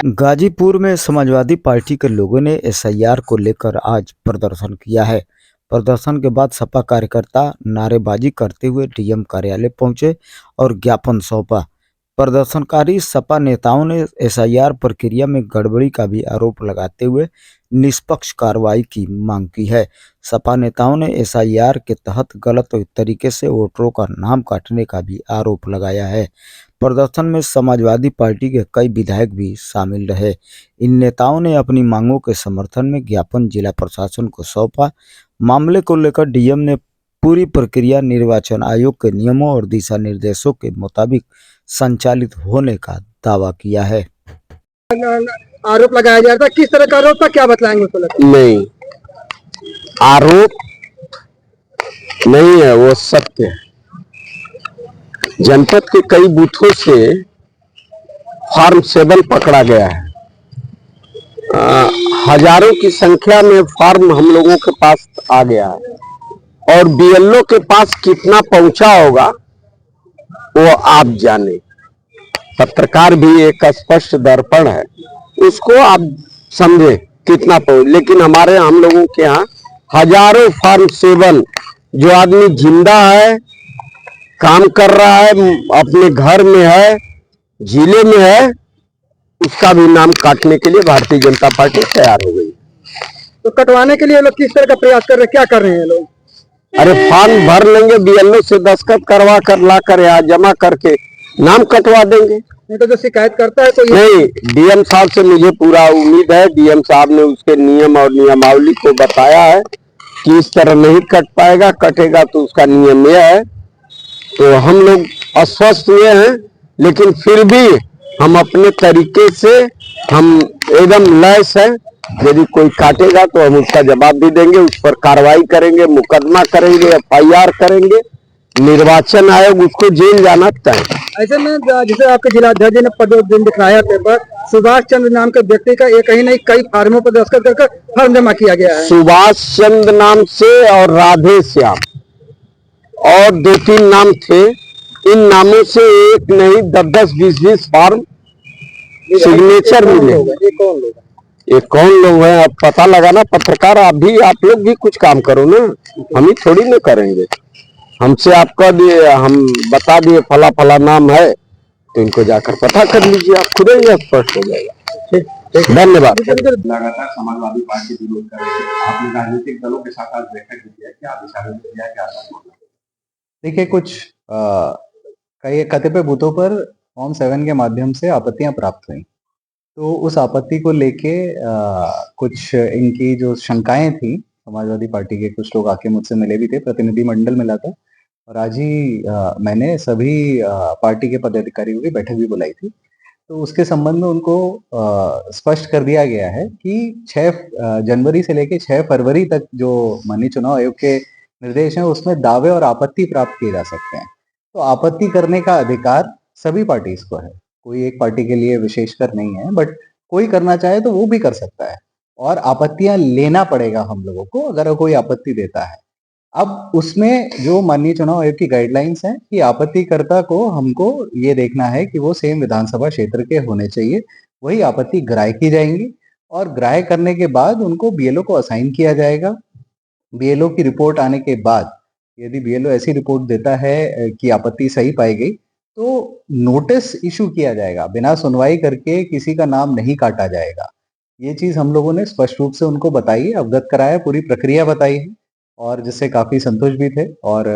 गाजीपुर में समाजवादी पार्टी के लोगों ने एसआईआर को लेकर आज प्रदर्शन किया है। प्रदर्शन के बाद सपा कार्यकर्ता नारेबाजी करते हुए डीएम कार्यालय पहुंचे और ज्ञापन सौंपा। प्रदर्शनकारी सपा नेताओं ने एसआईआर प्रक्रिया में गड़बड़ी का भी आरोप लगाते हुए निष्पक्ष कार्रवाई की मांग की है। सपा नेताओं ने एसआईआर के तहत गलत तरीके से वोटरों का नाम काटने का भी आरोप लगाया है। प्रदर्शन में समाजवादी पार्टी के कई विधायक भी शामिल रहे। इन नेताओं ने अपनी मांगों के समर्थन में ज्ञापन जिला प्रशासन को सौंपा। मामले को लेकर डीएम ने पूरी प्रक्रिया निर्वाचन आयोग के नियमों और दिशा निर्देशों के मुताबिक संचालित होने का दावा किया है। आरोप लगाया जा रहा था, किस तरह का आरोप था, क्या बताएंगे? नहीं, आरोप नहीं है, वो सत्य है। जनपद के कई बूथों से फॉर्म 7 पकड़ा गया है। हजारों की संख्या में फॉर्म हम लोगों के पास आ गया है और बीएलओ के पास कितना पहुंचा होगा वो आप जाने। पत्रकार भी एक स्पष्ट दर्पण है, उसको आप समझे कितना पहुंच। लेकिन हम लोगों के यहाँ हजारों फॉर्म 7, जो आदमी जिंदा है, काम कर रहा है, अपने घर में है, जिले में है, उसका भी नाम काटने के लिए भारतीय जनता पार्टी तैयार हो गई। तो कटवाने के लिए लोग किस तरह का प्रयास कर रहे हैं, क्या कर रहे हैं लोग? अरे फॉर्म भर लेंगे, बीएलओ से दस्तखत करवा कर ला कर यहाँ जमा करके नाम कटवा देंगे। नहीं तो जो शिकायत करता है तो नहीं, डीएम साहब से मुझे पूरा उम्मीद है। डीएम साहब ने उसके नियम और नियमावली को बताया है कि इस तरह नहीं कट पाएगा, कटेगा तो उसका नियम यह है। तो हम लोग अस्वस्थ हुए हैं, लेकिन फिर भी हम अपने तरीके से हम एकदम लैस हैं। यदि कोई काटेगा तो हम उसका जवाब भी देंगे, उस पर कार्रवाई करेंगे, मुकदमा करेंगे, एफआईआर करेंगे। निर्वाचन आयोग उसको जेल जाना तय। ऐसे में जैसे आपके जिलाध्यक्ष ने पदों दिखाया पेपर, सुभाष चंद्र नाम के व्यक्ति का एक ही नहीं कई फार्मों पर दस्तखत कर फॉर्म जमा किया गया है। सुभाष चंद्र नाम से और राधे श्याम और 2-3 नाम थे। इन नामों से एक नहीं 10-10, 20-20 फॉर्म सिग्नेचर मिले। ये कौन लोग हैं? अब पता लगाना। पत्रकार आप लोग भी कुछ काम करो ना, हम ही थोड़ी ना करेंगे। हमसे आपका दिए, हम बता दिए फला फला नाम है, तो इनको जाकर पता कर लीजिए, आप खुद ही स्पष्ट हो जाएगा। धन्यवाद। लगातार समाजवादी पार्टी विरोध कर रही है, आपने राजनीतिक दलों के साथ आज बैठक की है, क्या दिशा निर्देश दिया, क्या? देखिए, कुछ कई कतिपय बूथों पर फॉर्म 7 के माध्यम से आपत्तियां प्राप्त हुई, तो उस आपत्ति को लेके कुछ इनकी जो शंकाएं थी, समाजवादी पार्टी के कुछ लोग आके मुझसे मिले भी थे, प्रतिनिधि मंडल मिला था और आज ही मैंने सभी पार्टी के पदाधिकारियों की बैठक भी बुलाई थी। तो उसके संबंध में उनको स्पष्ट कर दिया गया है कि 6 जनवरी से लेके 6 फरवरी तक जो माननीय चुनाव आयोग के निर्देश हैं, उसमें दावे और आपत्ति प्राप्त किए जा सकते हैं। तो आपत्ति करने का अधिकार सभी पार्टीज को है, कोई एक पार्टी के लिए विशेषकर नहीं है, बट कोई करना चाहे तो वो भी कर सकता है और आपत्तियां लेना पड़ेगा हम लोगों को अगर कोई आपत्ति देता है। अब उसमें जो माननीय चुनाव आयोग की गाइडलाइंस है कि आपत्तिकर्ता को हमको ये देखना है कि वो सेम विधानसभा क्षेत्र के होने चाहिए, वही आपत्ति ग्राह्य की जाएंगी और ग्राह्य करने के बाद उनको बीएलओ को असाइन किया जाएगा। बीएलओ की रिपोर्ट आने के बाद यदि बीएलओ ऐसी रिपोर्ट देता है कि आपत्ति सही पाई गई, तो नोटिस इशू किया जाएगा, बिना सुनवाई करके किसी का नाम नहीं काटा जाएगा। ये चीज हम लोगों ने स्पष्ट रूप से उनको बताई, अवगत कराया, पूरी प्रक्रिया बताई है और जिससे काफी संतुष्ट भी थे। और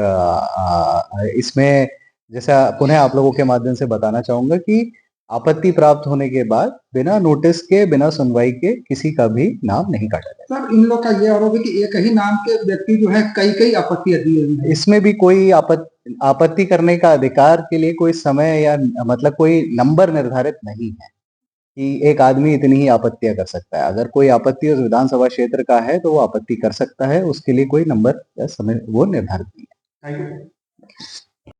इसमें जैसा पुनः आप लोगों के माध्यम से बताना चाहूंगा कि आपत्ति प्राप्त होने के बाद बिना नोटिस के, बिना सुनवाई के किसी का भी नाम नहीं काटा जाएगा। सर, इन लोग का ये आरोप है कि एक ही नाम के व्यक्ति जो है कई आपत्तियां दी है। इसमें भी कोई आपत्ति करने का अधिकार के लिए कोई समय या मतलब कोई नंबर निर्धारित नहीं है कि एक आदमी इतनी ही आपत्तियां कर सकता है। अगर कोई आपत्ति उस विधानसभा क्षेत्र का है तो वो आपत्ति कर सकता है, उसके लिए कोई नंबर या समय वो निर्धारित नहीं है।